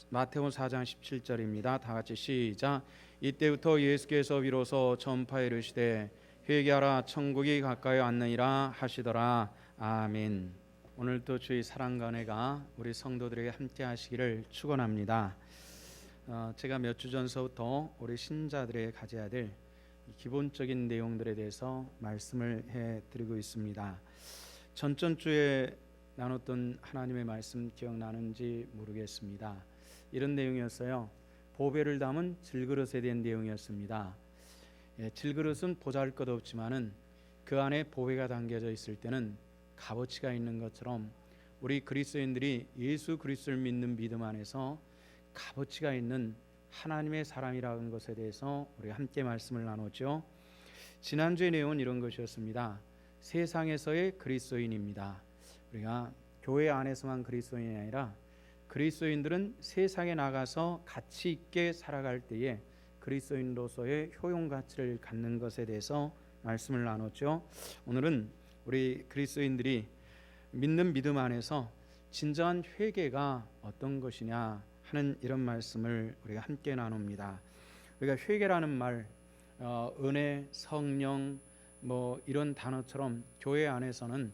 마태복음 4장 17절입니다. 다 같이 시작. 이때부터 예수께서 비로소 전파에 이르시되 회개하라 천국이 가까이 왔느니라 하시더라. 아멘. 오늘도 주의 사랑과 은혜가 우리 성도들에게 함께 하시기를 축원합니다. 제가 몇 주 전서부터 우리 신자들에게 가져야 될 기본적인 내용들에 대해서 말씀을 해드리고 있습니다. 전주에 나눴던 하나님의 말씀 기억나는지 모르겠습니다. 이런 내용이었어요. 보배를 담은 질그릇에 대한 내용이었습니다. 질그릇은 보잘것없지만은 그 안에 보배가 담겨져 있을 때는 값어치가 있는 것처럼 우리 그리스도인들이 예수 그리스도를 믿는 믿음 안에서 값어치가 있는 하나님의 사람이라는 것에 대해서 우리 함께 말씀을 나눴죠. 지난주의 내용은 이런 것이었습니다. 세상에서의 그리스도인입니다. 우리가 교회 안에서만 그리스도인이 아니라 그리스도인들은 세상에 나가서 가치 있게 살아갈 때에 그리스도인으로서의 효용 가치를 갖는 것에 대해서 말씀을 나눴죠. 오늘은 우리 그리스도인들이 믿는 믿음 안에서 진정한 회개가 어떤 것이냐 하는 이런 말씀을 우리가 함께 나눕니다. 우리가 회개라는 말, 은혜, 성령 이런 단어처럼 교회 안에서는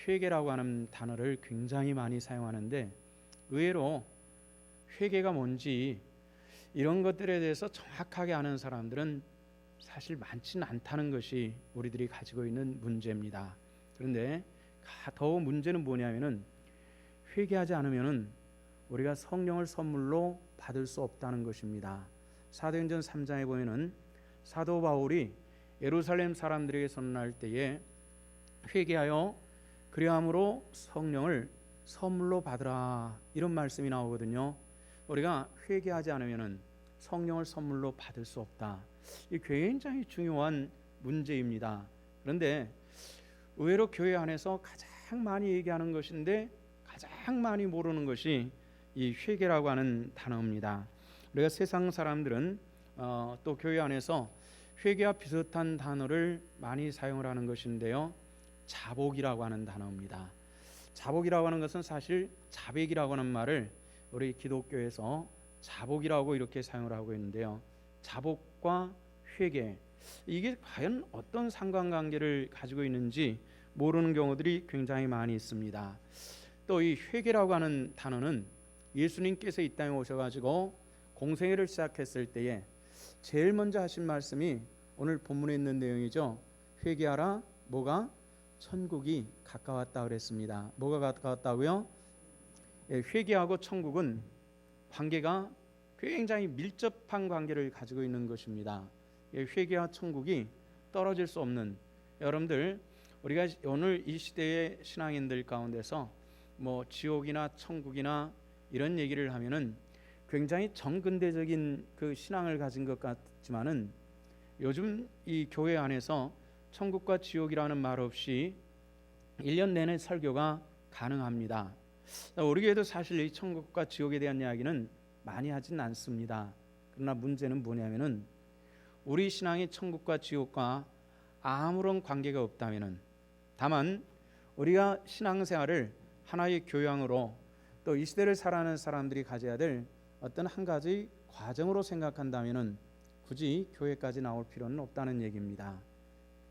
회개라고 하는 단어를 굉장히 많이 사용하는데 의외로 회개가 뭔지 이런 것들에 대해서 정확하게 아는 사람들은 사실 많지는 않다는 것이 우리들이 가지고 있는 문제입니다. 그런데 더 문제는 뭐냐면은 회개하지 않으면은 우리가 성령을 선물로 받을 수 없다는 것입니다. 사도행전 3장에 보면은 사도 바울이 예루살렘 사람들에게 선언할 때에 회개하여 그리함으로 성령을 선물로 받으라 이런 말씀이 나오거든요. 우리가 회개하지 않으면은 성령을 선물로 받을 수 없다. 이 굉장히 중요한 문제입니다. 그런데 의외로 교회 안에서 가장 많이 얘기하는 것인데 가장 많이 모르는 것이 이 회개라고 하는 단어입니다. 우리가 세상 사람들은 또 교회 안에서 회개와 비슷한 단어를 많이 사용을 하는 것인데요. 자복이라고 하는 단어입니다. 자복이라고 하는 것은 사실 자백이라고 하는 말을 우리 기독교에서 자복이라고 이렇게 사용을 하고 있는데요. 자복과 회개, 이게 과연 어떤 상관관계를 가지고 있는지 모르는 경우들이 굉장히 많이 있습니다. 또 이 회개라고 하는 단어는 예수님께서 이 땅에 오셔가지고 공생애를 시작했을 때에 제일 먼저 하신 말씀이 오늘 본문에 있는 내용이죠. 회개하라. 뭐가? 천국이 가까웠다 그랬습니다. 뭐가 가까웠다고요? 회개하고 천국은 관계가 굉장히 밀접한 관계를 가지고 있는 것입니다. 회개와 천국이 떨어질 수 없는, 여러분들 우리가 오늘 이 시대의 신앙인들 가운데서 지옥이나 천국이나 이런 얘기를 하면은 굉장히 정근대적인 그 신앙을 가진 것 같지만은 요즘 이 교회 안에서 천국과 지옥이라는 말 없이 1년 내내 설교가 가능합니다. 우리 교회도 사실 이 천국과 지옥에 대한 이야기는 많이 하진 않습니다. 그러나 문제는 뭐냐면은 우리 신앙이 천국과 지옥과 아무런 관계가 없다면은, 다만 우리가 신앙생활을 하나의 교양으로 또 이 시대를 살아가는 사람들이 가져야 될 어떤 한 가지 과정으로 생각한다면은 굳이 교회까지 나올 필요는 없다는 얘기입니다.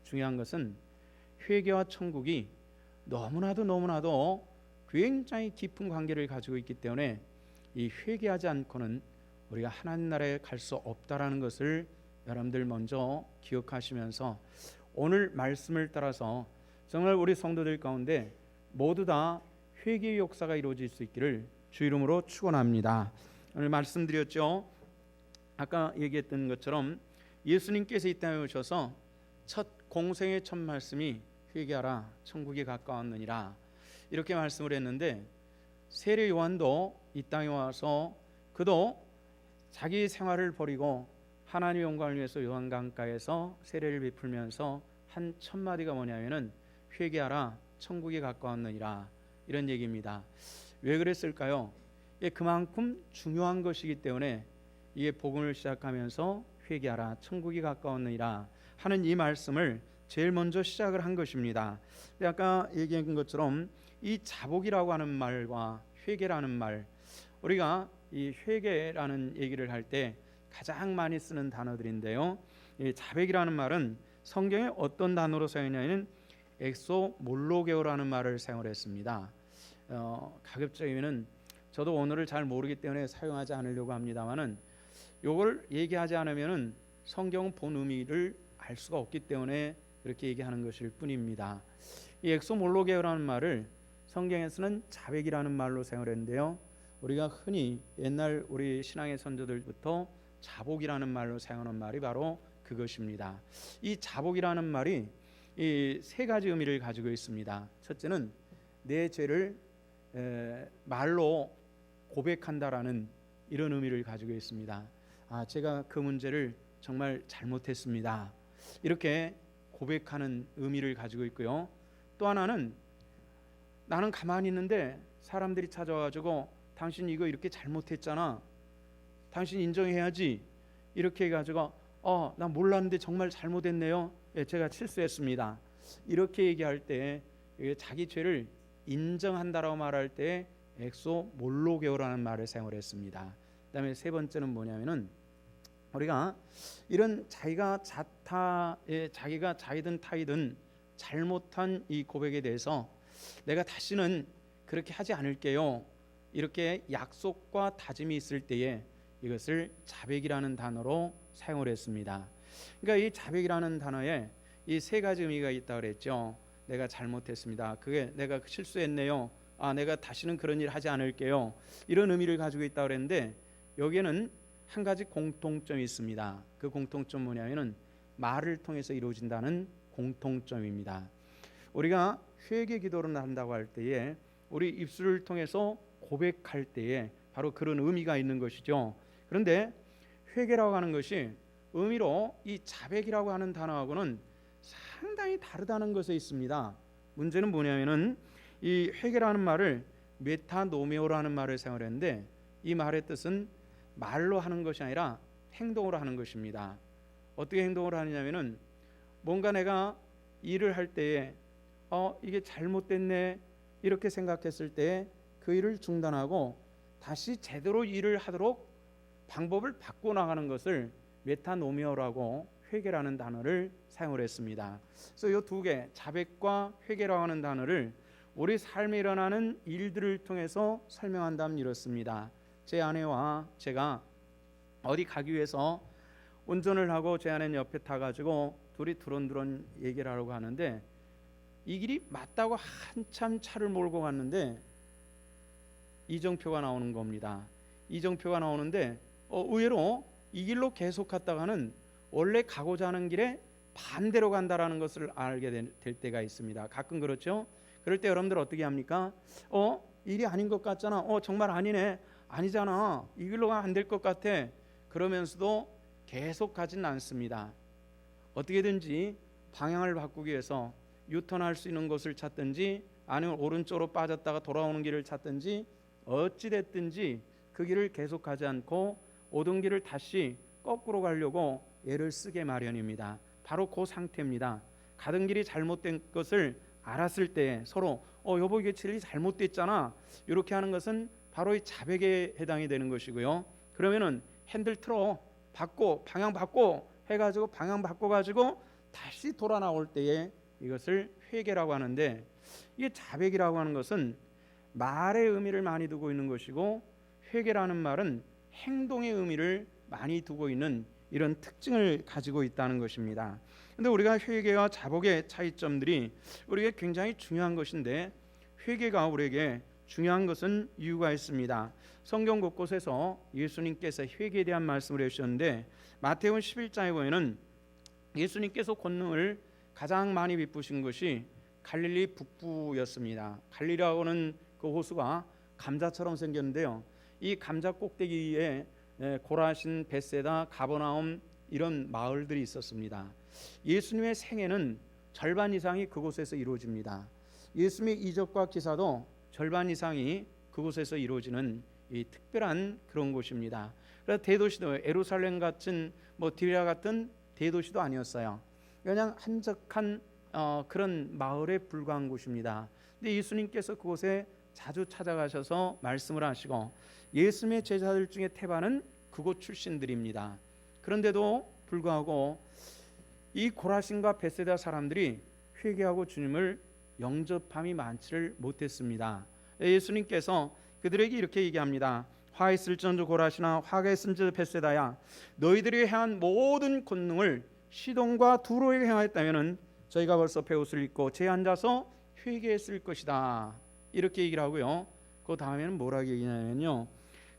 중요한 것은 회개와 천국이 너무나도 굉장히 깊은 관계를 가지고 있기 때문에 이 회개하지 않고는 우리가 하나님 나라에 갈 수 없다라는 것을 여러분들 먼저 기억하시면서 오늘 말씀을 따라서 정말 우리 성도들 가운데 모두 다 회개의 역사가 이루어질 수 있기를 주 이름으로 축원합니다. 오늘 말씀드렸죠. 아까 얘기했던 것처럼 예수님께서 이 땅에 오셔서 공생의 첫 말씀이 회개하라 천국이 가까웠느니라 이렇게 말씀을 했는데, 세례 요한도 이 땅에 와서 그도 자기 생활을 버리고 하나님의 영광을 위해서 요한강가에서 세례를 베풀면서 한 첫 마디가 뭐냐면은 회개하라 천국이 가까웠느니라 이런 얘기입니다. 왜 그랬을까요? 그만큼 중요한 것이기 때문에 이게 복음을 시작하면서 회개하라 천국이 가까웠느니라 하는 이 말씀을 제일 먼저 시작을 한 것입니다. 아까 얘기한 것처럼 이 자복이라고 하는 말과 회개라는 말, 우리가 이 회개라는 얘기를 할 때 가장 많이 쓰는 단어들인데요. 이 자백이라는 말은 성경에 어떤 단어로 사용하냐면 엑소몰로게오라는 말을 사용했습니다. 가급적이면은 저도 언어를 잘 모르기 때문에 사용하지 않으려고 합니다만은 요걸 얘기하지 않으면은 성경 본 의미를 알 수가 없기 때문에 그렇게 얘기하는 것일 뿐입니다. 이 엑소몰로게오라는 말을 성경에서는 자백이라는 말로 사용했는데요. 우리가 흔히 옛날 우리 신앙의 선조들부터 자복이라는 말로 사용하는 말이 바로 그것입니다. 이 자복이라는 말이 이 세 가지 의미를 가지고 있습니다. 첫째는 내 죄를 말로 고백한다라는 이런 의미를 가지고 있습니다. 제가 그 문제를 정말 잘못했습니다. 이렇게 고백하는 의미를 가지고 있고요. 또 하나는 나는 가만히 있는데 사람들이 찾아와가지고 당신 이거 이렇게 잘못했잖아. 당신 인정해야지. 이렇게 해가지고 나 몰랐는데 정말 잘못했네요. 제가 실수했습니다. 이렇게 얘기할 때 자기 죄를 인정한다라고 말할 때 엑소몰로게오라는 말을 사용을 했습니다. 그다음에 세 번째는 뭐냐면은 우리가 이런 자기가 자이든 타이든 잘못한 이 고백에 대해서 내가 다시는 그렇게 하지 않을게요. 이렇게 약속과 다짐이 있을 때에 이것을 자백이라는 단어로 사용을 했습니다. 그러니까 이 자백이라는 단어에 이 세 가지 의미가 있다고 그랬죠. 내가 잘못했습니다. 그게 내가 실수했네요. 내가 다시는 그런 일 하지 않을게요. 이런 의미를 가지고 있다고 그랬는데 여기에는 한 가지 공통점이 있습니다. 그 공통점 뭐냐면은 말을 통해서 이루어진다는 공통점입니다. 우리가 회개 기도를 한다고 할 때에 우리 입술을 통해서 고백할 때에 바로 그런 의미가 있는 것이죠. 그런데 회개라고 하는 것이 의미로 이 자백이라고 하는 단어하고는 상당히 다르다는 것에 있습니다. 문제는 뭐냐면은 이 회개라는 말을 메타노메오라는 말을 사용했는데 이 말의 뜻은 말로 하는 것이 아니라 행동으로 하는 것입니다. 어떻게 행동을 하느냐면은 뭔가 내가 일을 할 때에 이게 잘못됐네 이렇게 생각했을 때 그 일을 중단하고 다시 제대로 일을 하도록 방법을 바꿔 나가는 것을 메타노미어라고 회개라는 단어를 사용을 했습니다. 그래서 이 두 개 자백과 회개라고 하는 단어를 우리 삶에 일어나는 일들을 통해서 설명한다면 이렇습니다. 제 아내와 제가 어디 가기 위해서 운전을 하고 제 아내는 옆에 타가지고 둘이 두런두런 얘기를 하려고 하는데 이 길이 맞다고 한참 차를 몰고 갔는데 이정표가 나오는 겁니다. 이정표가 나오는데 의외로 이 길로 계속 갔다가는 원래 가고자 하는 길에 반대로 간다라는 것을 알게 될 때가 있습니다. 가끔 그렇죠. 그럴 때 여러분들 어떻게 합니까? 일이 아닌 것 같잖아. 정말 아니네. 아니잖아. 이 길로 가면 안 될 것 같아. 그러면서도 계속 가진 않습니다. 어떻게든지 방향을 바꾸기 위해서 유턴할 수 있는 곳을 찾든지 아니면 오른쪽으로 빠졌다가 돌아오는 길을 찾든지 어찌됐든지 그 길을 계속 가지 않고 오던 길을 다시 거꾸로 가려고 애를 쓰게 마련입니다. 바로 그 상태입니다. 가던 길이 잘못된 것을 알았을 때 서로 여보 이게 길이 잘못됐잖아 이렇게 하는 것은 바로 이 자백에 해당이 되는 것이고요. 그러면은 핸들 틀어 바꿔 방향 바꿔 해가지고 방향 바꿔가지고 다시 돌아 나올 때에 이것을 회개라고 하는데 이게 자백이라고 하는 것은 말의 의미를 많이 두고 있는 것이고 회개라는 말은 행동의 의미를 많이 두고 있는 이런 특징을 가지고 있다는 것입니다. 그런데 우리가 회개와 자복의 차이점들이 우리에게 굉장히 중요한 것인데 회개가 우리에게 중요한 것은 이유가 있습니다. 성경 곳곳에서 예수님께서 회개에 대한 말씀을 해주셨는데 마태복음 11장에 보면은 예수님께서 권능을 가장 많이 베푸신 것이 갈릴리 북부였습니다. 갈릴리라고는 그 호수가 감자처럼 생겼는데요. 이 감자 꼭대기에 고라신, 벳세다, 가버나움 이런 마을들이 있었습니다. 예수님의 생애는 절반 이상이 그곳에서 이루어집니다. 예수님의 이적과 기사도 절반 이상이 그곳에서 이루어지는 이 특별한 그런 곳입니다. 그래서 대도시도 예루살렘 같은 디리아 같은 대도시도 아니었어요. 그냥 한적한 그런 마을에 불과한 곳입니다. 근데 예수님께서 그곳에 자주 찾아가셔서 말씀을 하시고 예수님의 제자들 중에 태반은 그곳 출신들입니다. 그런데도 불구하고 이 고라신과 벳세다 사람들이 회개하고 주님을 영접함이 많지를 못했습니다. 예수님께서 그들에게 이렇게 얘기합니다. 화 있을지언정 고라시나 화가 있을지언정 벳세다야, 너희들이 행한 모든 권능을 시돈과 두로에게 행하였다면 저희가 벌써 베옷을 입고 제 앉아서 회개했을 것이다. 이렇게 얘기를 하고요. 그 다음에는 뭐라고 얘기냐면요,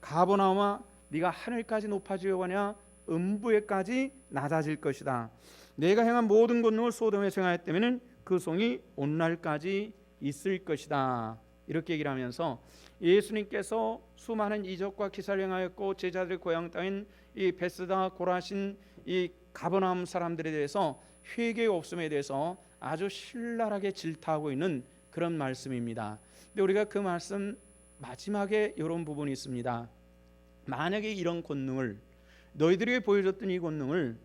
가버나움아 네가 하늘까지 높아지려고 하냐, 음부에까지 낮아질 것이다. 내가 행한 모든 권능을 소돔에 행하였다면 그 성이 온날까지 있을 것이다. 이렇게 얘기를 하면서 예수님께서 수많은 이적과 기사를 행하였고 제자들의 고향 땅인 이 벳스다 고라신 이 가버나움 사람들에 대해서 회개의 없음에 대해서 아주 신랄하게 질타하고 있는 그런 말씀입니다. 근데 우리가 그 말씀 마지막에 이런 부분이 있습니다. 만약에 이런 권능을, 너희들이 보여줬던 이 권능을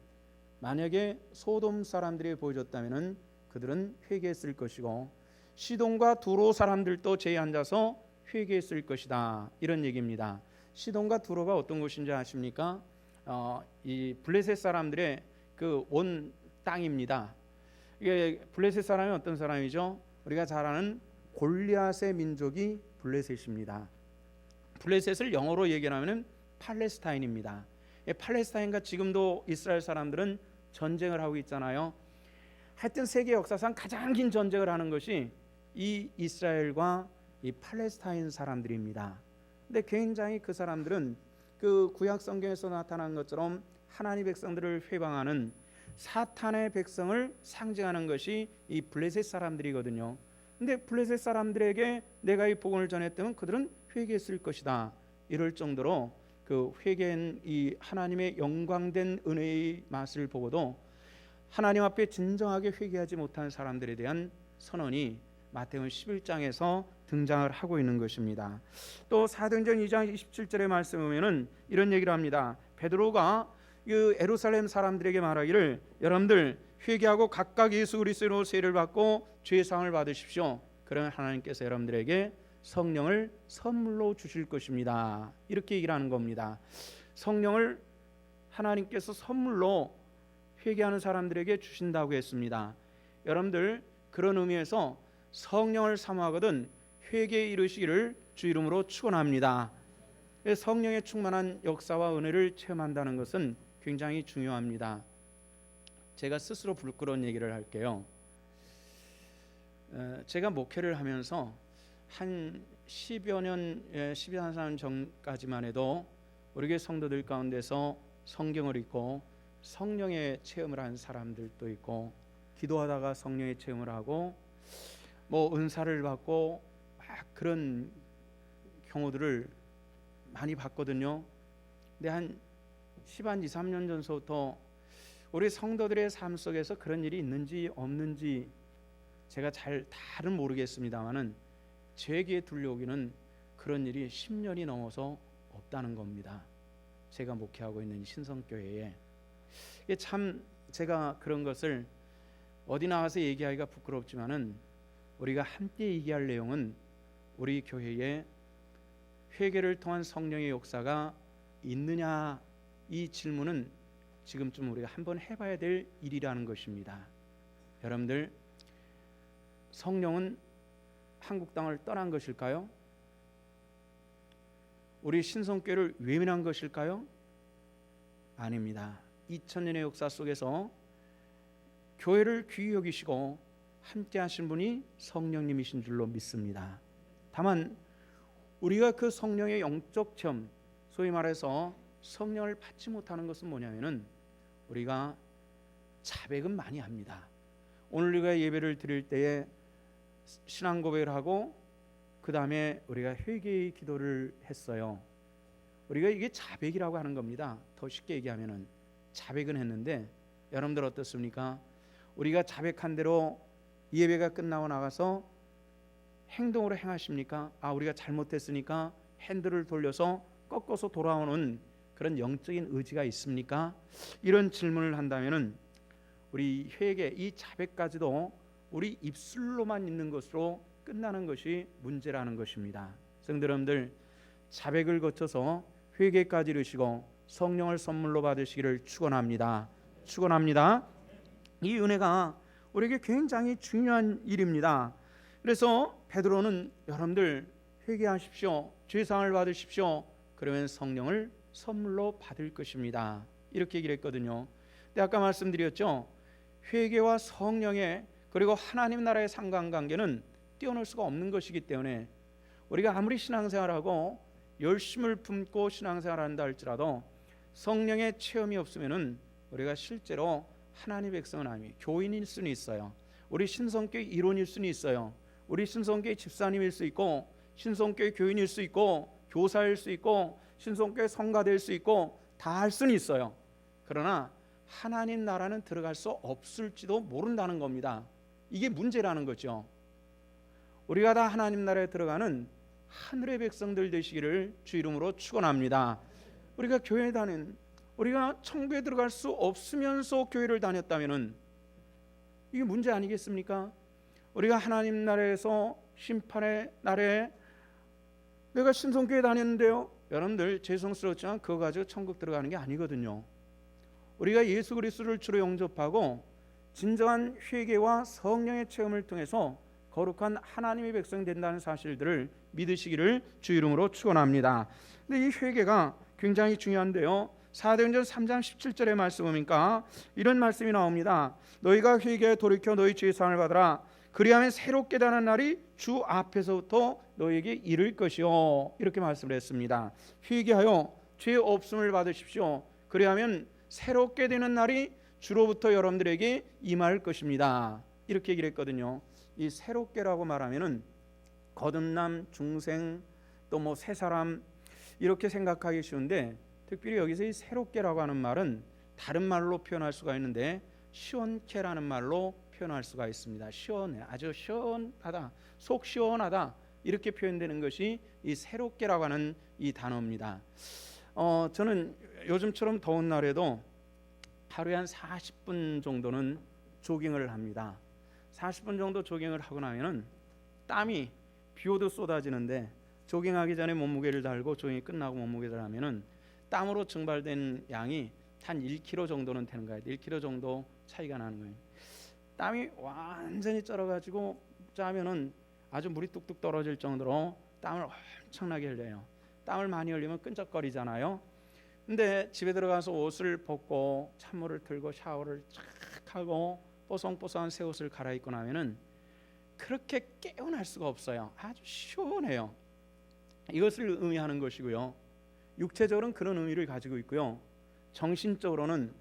만약에 소돔 사람들이 보여줬다면 그들은 회개했을 것이고 시돈과 두로 사람들도 제에 앉아서 회개했을 것이다. 이런 얘기입니다. 시돈과 두로가 어떤 곳인지 아십니까? 이 블레셋 사람들의 그 온 땅입니다. 이게 블레셋 사람이 어떤 사람이죠? 우리가 잘 아는 골리앗의 민족이 블레셋입니다. 블레셋을 영어로 얘기하면 팔레스타인입니다. 팔레스타인과 지금도 이스라엘 사람들은 전쟁을 하고 있잖아요. 하여튼 세계 역사상 가장 긴 전쟁을 하는 것이 이 이스라엘과 이 팔레스타인 사람들입니다. 근데 굉장히 그 사람들은 그 구약 성경에서 나타난 것처럼 하나님 백성들을 회방하는 사탄의 백성을 상징하는 것이 이 블레셋 사람들이거든요. 근데 블레셋 사람들에게 내가 이 복음을 전했다면 그들은 회개했을 것이다. 이럴 정도로 그 회개한 이 하나님의 영광된 은혜의 맛을 보고도 하나님 앞에 진정하게 회개하지 못한 사람들에 대한 선언이 마태복음 11장에서 등장을 하고 있는 것입니다. 또 사도행전 2장 27절의 말씀을 보면은 이런 얘기를 합니다. 베드로가 그 예루살렘 사람들에게 말하기를 여러분들 회개하고 각각 예수 그리스도로 세례를 받고 죄의 사함을 받으십시오. 그러면 하나님께서 여러분들에게 성령을 선물로 주실 것입니다. 이렇게 얘기를 하는 겁니다. 성령을 하나님께서 선물로 회개하는 사람들에게 주신다고 했습니다. 여러분들 그런 의미에서 성령을 사모하거든 회개에 이르시기를 주 이름으로 축원합니다. 성령의 충만한 역사와 은혜를 체험한다는 것은 굉장히 중요합니다. 제가 스스로 부끄러운 얘기를 할게요. 제가 목회를 하면서 한 10여 년 전까지만 해도 우리 교회 성도들 가운데서 성경을 읽고 성령의 체험을 한 사람들도 있고 기도하다가 성령의 체험을 하고 뭐 은사를 받고 막 그런 경우들을 많이 봤거든요. 근데 한 13년 전서부터 우리 성도들의 삶 속에서 그런 일이 있는지 없는지 제가 다는 모르겠습니다만은 제 귀에 들려오기는 그런 일이 10년이 넘어서 없다는 겁니다. 제가 목회하고 있는 신성교회에. 이게 참 제가 그런 것을 어디 나가서 얘기하기가 부끄럽지만은 우리가 함께 얘기할 내용은 우리 교회에 회개를 통한 성령의 역사가 있느냐, 이 질문은 지금쯤 우리가 한번 해봐야 될 일이라는 것입니다. 여러분들, 성령은 한국 땅을 떠난 것일까요? 우리 신성교회를 외면한 것일까요? 아닙니다. 2000년의 역사 속에서 교회를 귀히 여기시고 함께 하신 분이 성령님이신 줄로 믿습니다. 다만 우리가 그 성령의 영적 체험, 소위 말해서 성령을 받지 못하는 것은 뭐냐면은 우리가 자백은 많이 합니다. 오늘 우리가 예배를 드릴 때에 신앙 고백을 하고 그 다음에 우리가 회개의 기도를 했어요. 우리가 이게 자백이라고 하는 겁니다. 더 쉽게 얘기하면은 자백은 했는데 여러분들 어떻습니까? 우리가 자백한 대로 예배가 끝나고 나가서 행동으로 행하십니까? 우리가 잘못했으니까 핸들을 돌려서 꺾어서 돌아오는 그런 영적인 의지가 있습니까? 이런 질문을 한다면은 우리 회개, 이 자백까지도 우리 입술로만 있는 것으로 끝나는 것이 문제라는 것입니다. 성도 여러분들, 자백을 거쳐서 회개까지 이르시고 성령을 선물로 받으시기를 축원합니다. 축원합니다. 이 은혜가 우리에게 굉장히 중요한 일입니다. 그래서 베드로는 여러분들 회개하십시오, 죄사함을 받으십시오, 그러면 성령을 선물로 받을 것입니다, 이렇게 얘기를 했거든요. 근데 아까 말씀드렸죠, 회개와 성령의 그리고 하나님 나라의 상관관계는 떼어놓을 수가 없는 것이기 때문에 우리가 아무리 신앙생활하고 열심을 품고 신앙생활한다 할지라도 성령의 체험이 없으면은 우리가 실제로 하나님의 백성은 아니에요. 교인일 수는 있어요. 우리 신성교회 일원일 수는 있어요. 우리 신성교회 집사님일 수 있고, 신성교회 교인일 수 있고, 교사일 수 있고, 신성교회 성가될 수 있고, 다 할 수는 있어요. 그러나 하나님 나라는 들어갈 수 없을지도 모른다는 겁니다. 이게 문제라는 거죠. 우리가 다 하나님 나라에 들어가는 하늘의 백성들 되시기를 주 이름으로 축원합니다. 우리가 교회 다닌, 우리가 천국에 들어갈 수 없으면서 교회를 다녔다면은 이게 문제 아니겠습니까? 우리가 하나님 나라에서 심판의 날에 내가 신성교회 다녔는데요, 여러분들 죄송스럽지만 그거 가지고 천국 들어가는 게 아니거든요. 우리가 예수 그리스도를 주로 영접하고 진정한 회개와 성령의 체험을 통해서 거룩한 하나님의 백성이 된다는 사실들을 믿으시기를 주 이름으로 축원합니다. 근데 이 회개가 굉장히 중요한데요, 사도행전 3장 17절의 말씀 보니까 이런 말씀이 나옵니다. 너희가 회개에 돌이켜 너희 죄 사함을 받으라. 그리하면 새롭게 다는 날이 주 앞에서부터 너희에게 이를 것이요, 이렇게 말씀을 했습니다. 회개하여 죄 없음을 받으십시오. 그리하면 새롭게 되는 날이 주로부터 여러분들에게 임할 것입니다, 이렇게 얘기를 했거든요. 이 새롭게라고 말하면은 거듭남, 중생, 또 뭐 새 사람 이렇게 생각하기 쉬운데, 특별히 여기서 이 새롭게라고 하는 말은 다른 말로 표현할 수가 있는데 시원케라는 말로 표현할 수가 있습니다. 시원해, 아주 시원하다, 속 시원하다, 이렇게 표현되는 것이 이 새롭게라고 하는 이 단어입니다. 저는 요즘처럼 더운 날에도 하루에 한 40분 정도는 조깅을 합니다. 40분 정도 조깅을 하고 나면은 땀이 비 오도 쏟아지는데, 조깅하기 전에 몸무게를 달고 조깅이 끝나고 몸무게를 하면은 땀으로 증발된 양이 한 1kg 정도는 되는 거예요. 1kg 정도 차이가 나는 거예요. 땀이 완전히 쩔어가지고 짜면은 아주 물이 뚝뚝 떨어질 정도로 땀을 엄청나게 흘려요. 땀을 많이 흘리면 끈적거리잖아요. 근데 집에 들어가서 옷을 벗고 찬물을 틀고 샤워를 쫙 하고 뽀송뽀송한 새 옷을 갈아입고 나면은 그렇게 개운할 수가 없어요. 아주 시원해요. 이것을 의미하는 것이고요. 육체적으로는 그런 의미를 가지고 있고요. 정신적으로는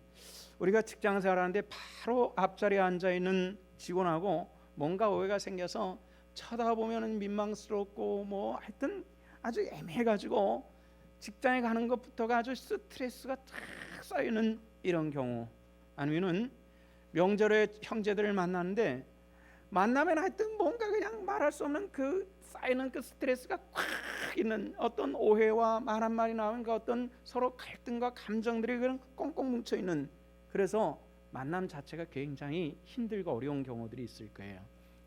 우리가 직장 생활하는데 바로 앞자리에 앉아 있는 직원하고 뭔가 오해가 생겨서 쳐다보면은 민망스럽고 뭐 하여튼 아주 애매해가지고 직장에 가는 것부터가 아주 스트레스가 탁 쌓이는 이런 경우, 아니면은 명절에 형제들을 만나는데 만나면 하여튼 뭔가 그냥 말할 수 없는 그 쌓이는 그 스트레스가 꽉 있는, 어떤 오해와 말 한마디 나오면 그 어떤 서로 갈등과 감정들이 그냥 꽁꽁 뭉쳐 있는, 그래서 만남 자체가 굉장히 힘들고 어려운 경우들이 있을 거예요.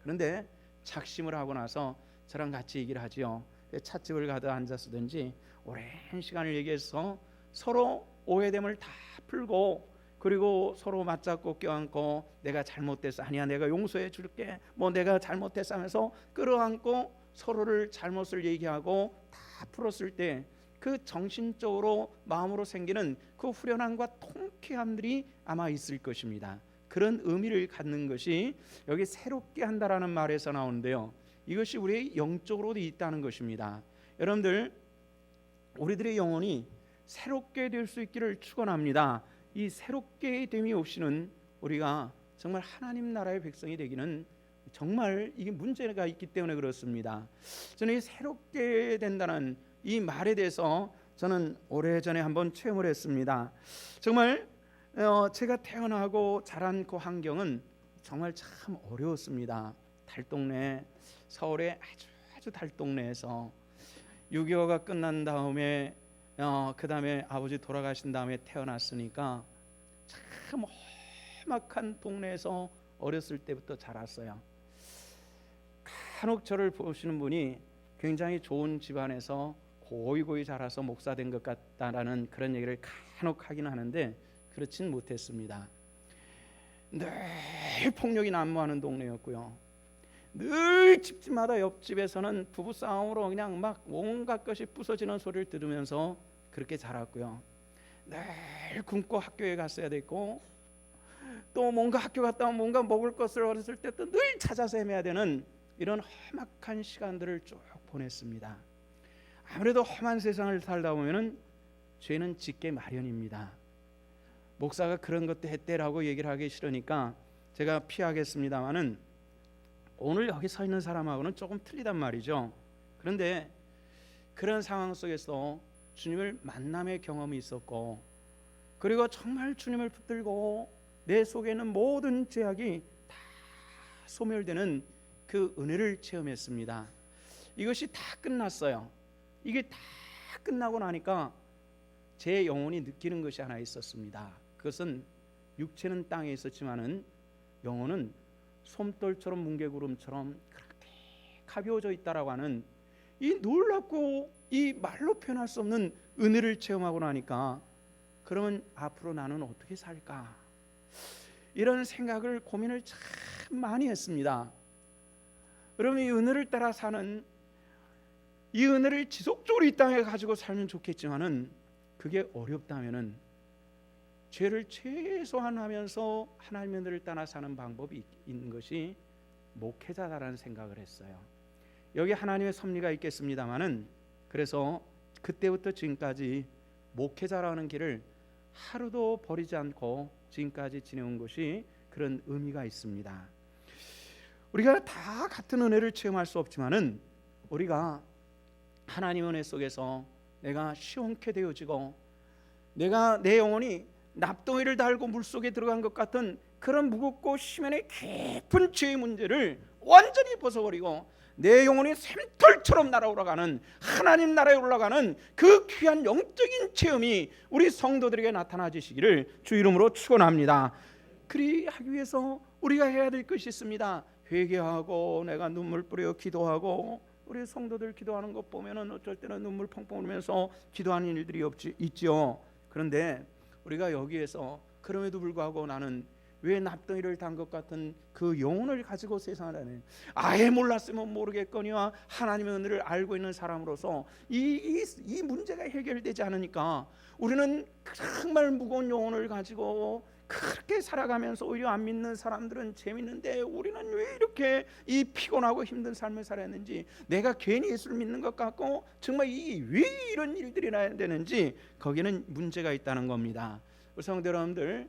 그런데 작심을 하고 나서 저랑 같이 얘기를 하지요. 찻집을 가다 앉았든지 오랜 시간을 얘기해서 서로 오해됨을 다 풀고, 그리고 서로 맞잡고 껴안고 내가 잘못됐어, 아니야 내가 용서해 줄게, 뭐 내가 잘못했어 하면서 끌어안고 서로를 잘못을 얘기하고 다 풀었을 때 그 정신적으로 마음으로 생기는 그 후련함과 통쾌함들이 아마 있을 것입니다. 그런 의미를 갖는 것이 여기 새롭게 한다라는 말에서 나오는데요, 이것이 우리의 영적으로도 있다는 것입니다. 여러분들, 우리들의 영혼이 새롭게 될 수 있기를 축원합니다. 이 새롭게 됨이 없이는 우리가 정말 하나님 나라의 백성이 되기는 정말 이게 문제가 있기 때문에 그렇습니다. 저는 이 새롭게 된다는 이 말에 대해서 저는 오래전에 한번 체험을 했습니다. 정말 제가 태어나고 자란 그 환경은 정말 참 어려웠습니다. 달동네, 서울의 아주 달동네에서 6.25가 끝난 다음에 그 다음에 아버지 돌아가신 다음에 태어났으니까 참 험악한 동네에서 어렸을 때부터 자랐어요. 간혹 저를 보시는 분이 굉장히 좋은 집안에서 고이고이 자라서 목사 된 것 같다라는 그런 얘기를 간혹 하긴 하는데 그렇진 못했습니다. 늘 폭력이 난무하는 동네였고요. 늘 집집마다 옆집에서는 부부싸움으로 그냥 막 온갖 것이 부서지는 소리를 들으면서 그렇게 자랐고요. 늘 굶고 학교에 갔어야 됐고 또 뭔가 학교 갔다 오면 뭔가 먹을 것을 어렸을 때 또 늘 찾아서 헤매야 되는 이런 험악한 시간들을 쭉 보냈습니다. 아무래도 험한 세상을 살다 보면은 죄는 짓게 마련입니다. 목사가 그런 것도 했대라고 얘기를 하기 싫으니까 제가 피하겠습니다만은 오늘 여기 서 있는 사람하고는 조금 틀리단 말이죠. 그런데 그런 상황 속에서 주님을 만남의 경험이 있었고 그리고 정말 주님을 붙들고 내 속에 있는 모든 죄악이 다 소멸되는 그 은혜를 체험했습니다. 이것이 다 끝났어요. 이게 다 끝나고 나니까 제 영혼이 느끼는 것이 하나 있었습니다. 그것은 육체는 땅에 있었지만은 영혼은 솜돌처럼 뭉게구름처럼 그렇게 가벼워져 있다라고 하는 이 놀랍고 이 말로 표현할 수 없는 은혜를 체험하고 나니까 그러면 앞으로 나는 어떻게 살까? 이런 생각을 고민을 참 많이 했습니다. 여러분 이 은혜를 따라 사는 이 은혜를 지속적으로 이 땅에 가지고 살면 좋겠지만은 그게 어렵다면은 죄를 최소한 하면서 하나님의 은혜를 따라 사는 방법이 있는 것이 목회자다라는 생각을 했어요. 여기 하나님의 섭리가 있겠습니다만은 그래서 그때부터 지금까지 목회자라는 길을 하루도 버리지 않고 지금까지 지내온 것이 그런 의미가 있습니다. 우리가 다 같은 은혜를 체험할 수 없지만은 우리가 하나님의 은혜 속에서 내가 시원케 되어지고 내가 내 영혼이 납덩이를 달고 물속에 들어간 것 같은 그런 무겁고 심연의 깊은 죄의 문제를 완전히 벗어버리고 내 영혼이 샘털처럼 날아올라가는 하나님 나라에 올라가는 그 귀한 영적인 체험이 우리 성도들에게 나타나지시기를 주 이름으로 축원합니다. 그리하기 위해서 우리가 해야 될 것이 있습니다. 회개하고 내가 눈물 뿌려 기도하고 우리 성도들 기도하는 것 보면은 어쩔 때는 눈물 펑펑 흘리면서 기도하는 일들이 있지요. 그런데 우리가 여기에서 그럼에도 불구하고 나는 왜 납덩이를 단 것 같은 그 영혼을 가지고 세상을 하네. 아예 몰랐으면 모르겠거니와 하나님의 은혜를 알고 있는 사람으로서 이 문제가 해결되지 않으니까 우리는 정말 무거운 영혼을 가지고 그렇게 살아가면서 오히려 안 믿는 사람들은 재밌는데 우리는 왜 이렇게 이 피곤하고 힘든 삶을 살았는지 내가 괜히 예수를 믿는 것 같고 정말 왜 이런 일들이 나야 되는지 거기는 문제가 있다는 겁니다. 우리 성도 여러분들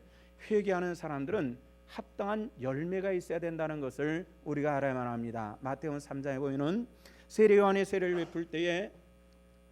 회개하는 사람들은 합당한 열매가 있어야 된다는 것을 우리가 알아야만 합니다. 마태복음 3장에 보면은 세례 요한의 세례를 베풀 때에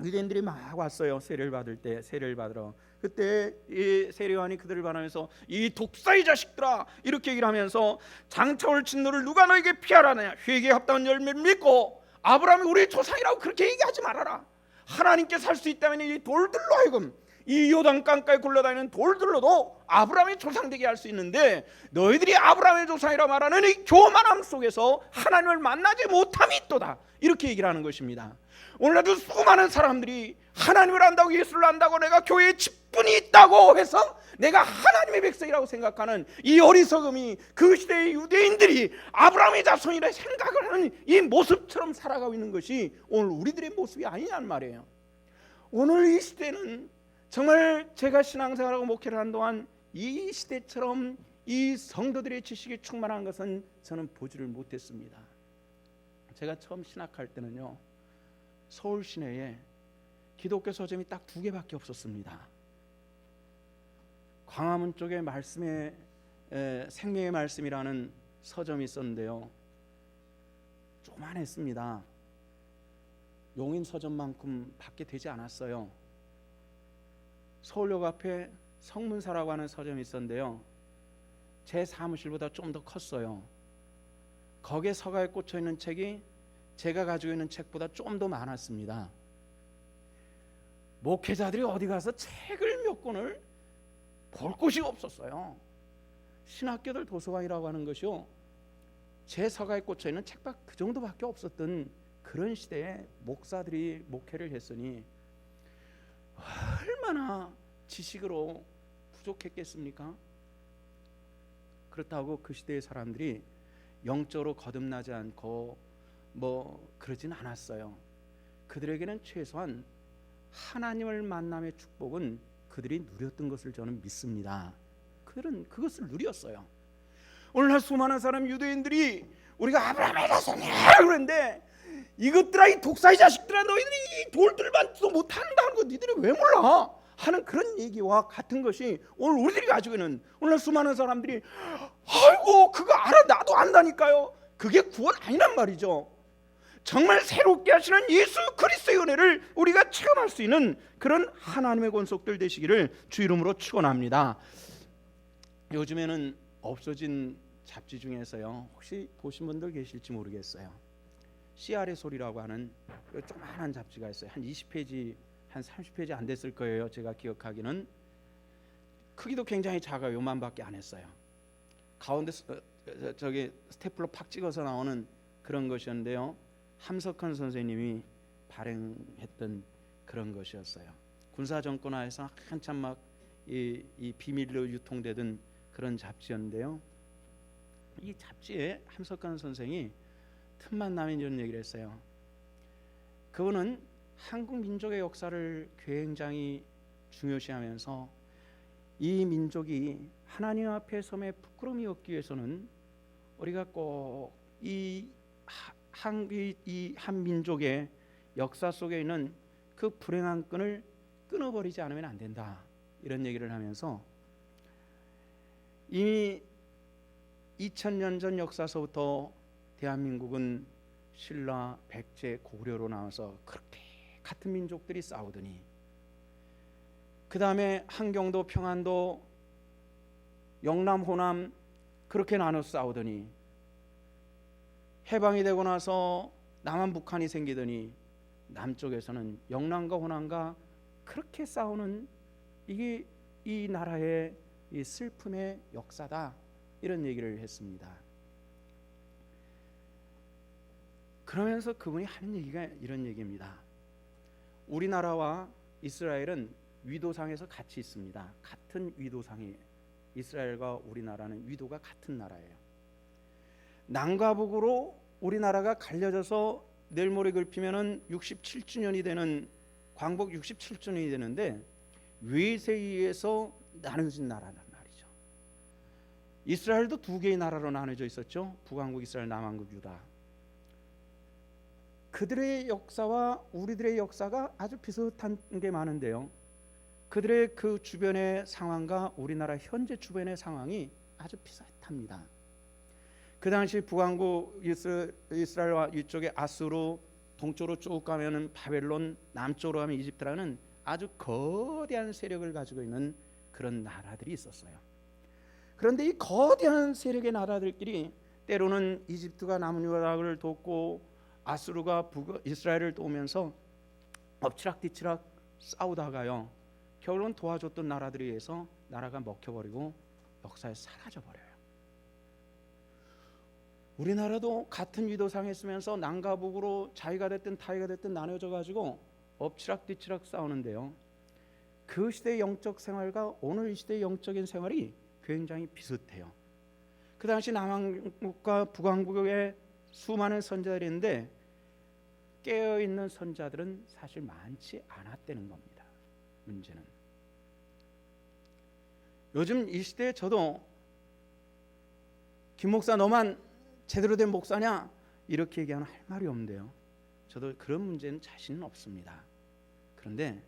유대인들이 막 왔어요. 세례를 받을 때 세례를 받으러. 그때 이 세례 요한이 그들을 바라면서 이 독사의 자식들아 이렇게 얘기를 하면서 장차올 진노를 누가 너에게 피하라느냐. 회개에 합당한 열매를 믿고 아브라함이 우리 조상이라고 그렇게 얘기하지 말아라. 하나님께 살 수 있다면 이 돌들로 하여금 이 요단강가에 굴러다니는 돌들로도 아브라함의 조상되게 할 수 있는데 너희들이 아브라함의 조상이라 말하는 이 교만함 속에서 하나님을 만나지 못함이 있도다. 이렇게 얘기를 하는 것입니다. 오늘날도 수많은 사람들이 하나님을 안다고 예수를 안다고 내가 교회에 직분이 있다고 해서 내가 하나님의 백성이라고 생각하는 이 어리석음이 그 시대의 유대인들이 아브라함의 자손이라 생각을 하는 이 모습처럼 살아가고 있는 것이 오늘 우리들의 모습이 아니냐는 말이에요. 오늘 이 시대는 정말 제가 신앙생활하고 목회를 한 동안 이 시대처럼 이 성도들의 지식이 충만한 것은 저는 보지를 못했습니다. 제가 처음 신학할 때는요 서울 시내에 기독교 서점이 딱 2개밖에 없었습니다. 광화문 쪽에 말씀의 생명의 말씀이라는 서점이 있었는데요 조그만했습니다. 용인 서점만큼 밖에 되지 않았어요. 서울역 앞에 성문사라고 하는 서점이 있었는데요 제 사무실보다 좀 더 컸어요. 거기에 서가에 꽂혀 있는 책이 제가 가지고 있는 책보다 좀 더 많았습니다. 목회자들이 어디 가서 책을 몇 권을 볼 곳이 없었어요. 신학교들 도서관이라고 하는 것이요 제 서가에 꽂혀 있는 책밖 그 정도밖에 없었던 그런 시대에 목사들이 목회를 했으니 얼마나 지식으로 부족했겠습니까? 그렇다고 그 시대의 사람들이 영적으로 거듭나지 않고 그러진 않았어요. 그들에게는 최소한 하나님을 만남의 축복은 그들이 누렸던 것을 저는 믿습니다. 그들은 그것을 누렸어요. 오늘날 수많은 사람 유대인들이 우리가 아브라함의 자손이야 그런데 이것들아, 이 독사의 자식들아, 너희들이 이 돌들만도 못한다는 거 니들이 왜 몰라? 하는 그런 얘기와 같은 것이 오늘 우리들이 가지고 있는, 오늘 수많은 사람들이 아이고 그거 알아, 나도 안다니까요. 그게 구원 아니란 말이죠. 정말 새롭게 하시는 예수 그리스도의 은혜를 우리가 체험할 수 있는 그런 하나님의 권속들 되시기를 주 이름으로 축원합니다. 요즘에는 없어진 잡지 중에서요, 혹시 보신 분들 계실지 모르겠어요. CR의 소리라고 하는 조그마한 잡지가 있어요. 한 20페이지, 한 30페이지 안 됐을 거예요. 제가 기억하기는. 크기도 굉장히 작아요. 요만밖에 안 했어요. 가운데 저기 스테플러 팍 찍어서 나오는 그런 것이었는데요, 함석헌 선생님이 발행했던 그런 것이었어요. 군사 정권 하에서 한참 막 이 비밀로 유통되던 그런 잡지였는데요, 이 잡지에 함석헌 선생이 틈만 나면 이런 얘기를 했어요. 그분은 한국 민족의 역사를 굉장히 중요시하면서 이 민족이 하나님 앞에 섬에 부끄러움이 없기 위해서는 우리가 꼭 이 한 민족의 역사 속에 있는 그 불행한 끈을 끊어버리지 않으면 안 된다, 이런 얘기를 하면서 이미 2000년 전 역사서부터 대한민국은 신라, 백제, 고구려로 나와서 그렇게 같은 민족들이 싸우더니, 그 다음에 한경도, 평안도, 영남, 호남 그렇게 나눠 싸우더니, 해방이 되고 나서 남한, 북한이 생기더니 남쪽에서는 영남과 호남과 그렇게 싸우는, 이게 이 나라의 이 슬픔의 역사다, 이런 얘기를 했습니다. 그러면서 그분이 하는 얘기가 이런 얘기입니다. 우리나라와 이스라엘은 위도상에서 같이 있습니다. 같은 위도상에 이스라엘과 우리나라는 위도가 같은 나라예요. 남과 북으로 우리나라가 갈려져서 내일 모레 글피면은 67주년이 되는, 광복 67주년이 되는데 외세에 의해서 나눠진 나라란 말이죠. 이스라엘도 두 개의 나라로 나눠져 있었죠. 북왕국 이스라엘, 남왕국 유다. 그들의 역사와 우리들의 역사가 아주 비슷한 게 많은데요, 그들의 그 주변의 상황과 우리나라 현재 주변의 상황이 아주 비슷합니다. 그 당시 북왕국 이스라엘과 이쪽에 아수르, 동쪽으로 쭉 가면은 바벨론, 남쪽으로 가면 이집트라는 아주 거대한 세력을 가지고 있는 그런 나라들이 있었어요. 그런데 이 거대한 세력의 나라들끼리 때로는 이집트가 남유다를 돕고 아수르가 이스라엘을 도우면서 엎치락뒤치락 싸우다가요, 결국은 도와줬던 나라들에 의해서 나라가 먹혀버리고 역사에 사라져버려요. 우리나라도 같은 위도상에 있으면서 남과 북으로 자기가 됐든 타이가 됐든 나눠져 가지고 엎치락뒤치락 싸우는데요, 그 시대의 영적 생활과 오늘 이 시대의 영적인 생활이 굉장히 비슷해요. 그 당시 남왕국과 북왕국의 수많은 선자들이 있는데 깨어있는 선자들은 사실 많지 않았다는 겁니다. 문제는 요즘 이 시대에 저도 김 목사 너만 제대로 된 목사냐 이렇게 얘기하면 할 말이 없는데요, 저도 그런 문제는 자신은 없습니다. 그런데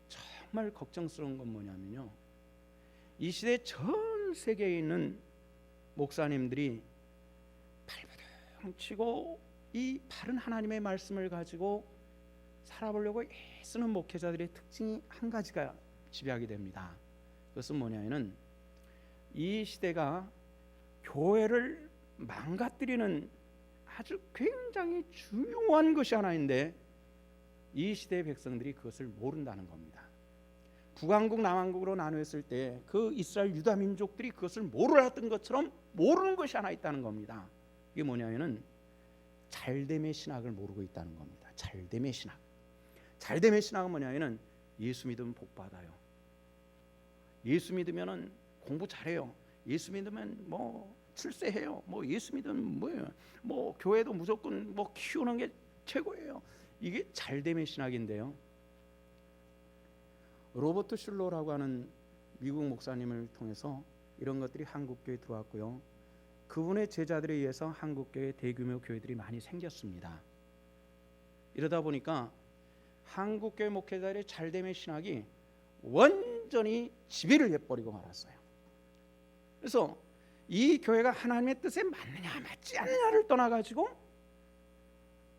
정말 걱정스러운 건 뭐냐면요, 이 시대 전 세계에 있는 목사님들이 발버둥 치고 이 바른 하나님의 말씀을 가지고 살아보려고 애쓰는 목회자들의 특징이 한 가지가 지배하게 됩니다. 그것은 뭐냐면은 이 시대가 교회를 망가뜨리는 아주 굉장히 중요한 것이 하나인데 이 시대의 백성들이 그것을 모른다는 겁니다. 북왕국 남왕국으로 나누었을 때 그 이스라엘 유다 민족들이 그것을 모르던 것처럼 모르는 것이 하나 있다는 겁니다. 이게 뭐냐면은 잘됨의 신학을 모르고 있다는 겁니다. 잘됨의 신학. 잘됨의 신학은 뭐냐면은 예수 믿으면 복 받아요. 예수 믿으면은 공부 잘해요. 예수 믿으면 뭐 출세해요. 뭐 예수 믿으면 뭐예요? 뭐 교회도 무조건 뭐 키우는 게 최고예요. 이게 잘됨의 신학인데요. 로버트 슐러라고 하는 미국 목사님을 통해서 이런 것들이 한국교회에 들어왔고요. 그분의 제자들에 의해서 한국교회 대규모 교회들이 많이 생겼습니다. 이러다 보니까 한국교회 목회자들의 잘됨의 신학이 완전히 지배를 해버리고 말았어요. 그래서 이 교회가 하나님의 뜻에 맞느냐 맞지 않느냐를 떠나가지고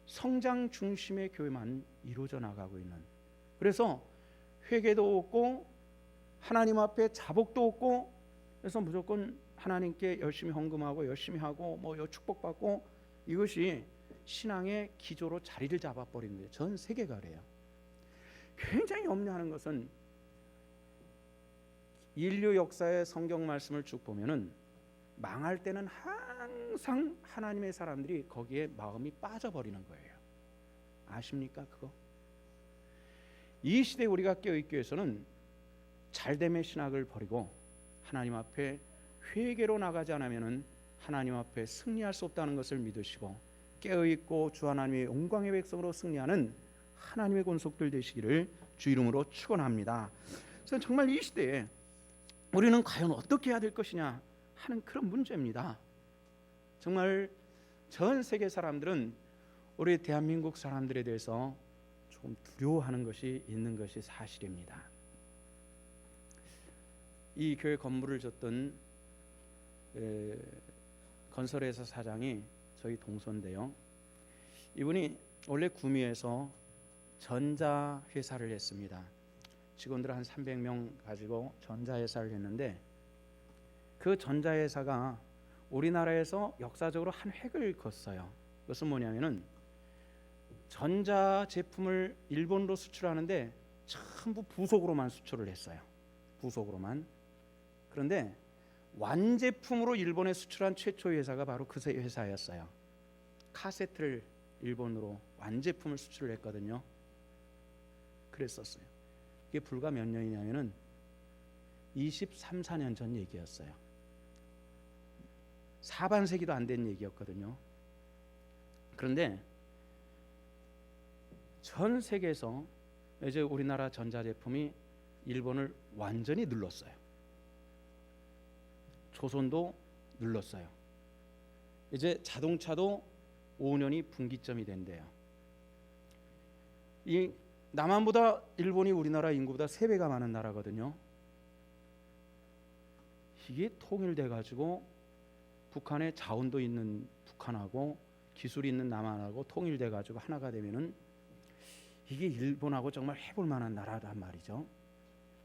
성장 중심의 교회만 이루어져 나가고 있는, 그래서 회개도 없고 하나님 앞에 자복도 없고, 그래서 무조건 하나님께 열심히 헌금하고 열심히 하고 뭐 축복받고, 이것이 신앙의 기조로 자리를 잡아버린 거예요. 전 세계가 그래요. 굉장히 염려하는 것은 인류 역사의 성경 말씀을 쭉 보면은 망할 때는 항상 하나님의 사람들이 거기에 마음이 빠져버리는 거예요. 아십니까 그거? 이 시대에 우리가 깨어있기 위해서는 잘됨의 신학을 버리고 하나님 앞에 회개로 나가지 않으면 하나님 앞에 승리할 수 없다는 것을 믿으시고, 깨어있고 주 하나님의 영광의 백성으로 승리하는 하나님의 권속들 되시기를 주 이름으로 축원합니다. 그래서 정말 이 시대에 우리는 과연 어떻게 해야 될 것이냐 하는 그런 문제입니다. 정말 전 세계 사람들은 우리 대한민국 사람들에 대해서 조금 두려워하는 것이 있는 것이 사실입니다. 이 교회 건물을 줬던 건설회사 사장이 저희 동서인데요. 이분이 원래 구미에서 전자회사를 했습니다. 직원들 한 300명 가지고 전자회사를 했는데, 그 전자회사가 우리나라에서 역사적으로 한 획을 걷어요. 그것은 뭐냐면은 전자 제품을 일본으로 수출하는데 전부 부속으로만 수출을 했어요. 부속으로만. 그런데 완제품으로 일본에 수출한 최초의 회사가 바로 그 회사였어요. 카세트를 일본으로 완제품을 수출을 했거든요. 그랬었어요. 이게 불과 몇 년이냐면은 23, 4년 전 얘기였어요. 사반세기도 안 된 얘기였거든요. 그런데 전 세계에서 이제 우리나라 전자제품이 일본을 완전히 눌렀어요. 조선도 눌렀어요. 이제 자동차도 5년이 분기점이 된대요. 이 남한보다 일본이 우리나라 인구보다 3배가 많은 나라거든요. 이게 통일돼 가지고 북한에 자원도 있는 북한하고 기술이 있는 남한하고 통일돼 가지고 하나가 되면은 이게 일본하고 정말 해볼 만한 나라란 말이죠.